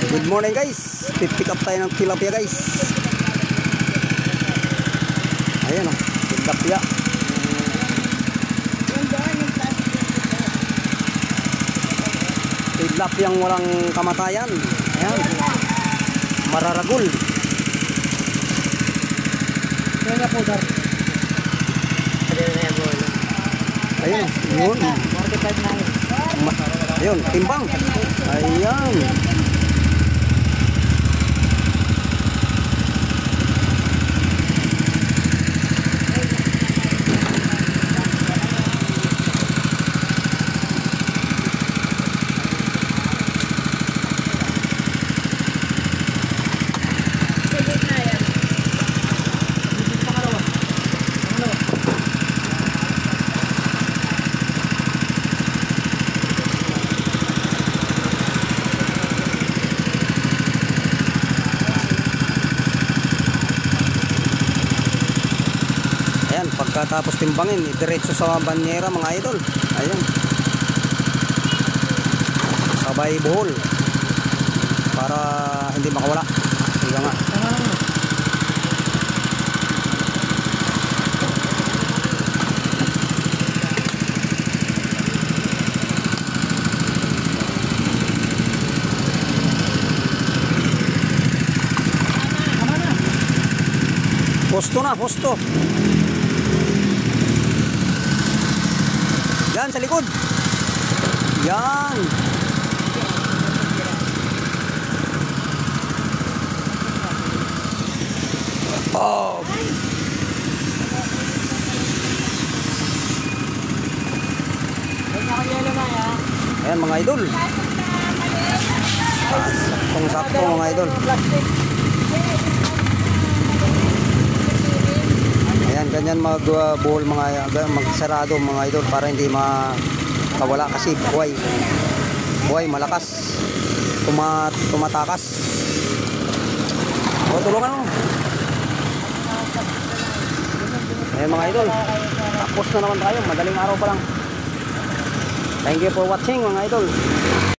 Good morning guys, pick up tayo ng tilapia guys. Ayan o, tilapia. Tilapia yang walang kamatayan. Ayan, mararagul. Kaya po dar. Ayun, yun. 45 na yun. Ayun, timbang. Ayan. Ayan, pagkatapos timbangin, diretso sa banyera mga idol. Ayan. Sabay buhol para hindi makawala. Higa nga. Posto na, posto. Yan sa likod. Yan. Oh. Ayan mga idol. Saktong-sakto mga idol. Ayan, ganyan magbuhol magsarado mga idol para hindi makawala kasi buhay malakas tumatakas. O, tulungan mo. Ayan mga idol, tapos na naman tayo, madaling araw pa lang. Thank you for watching mga idol.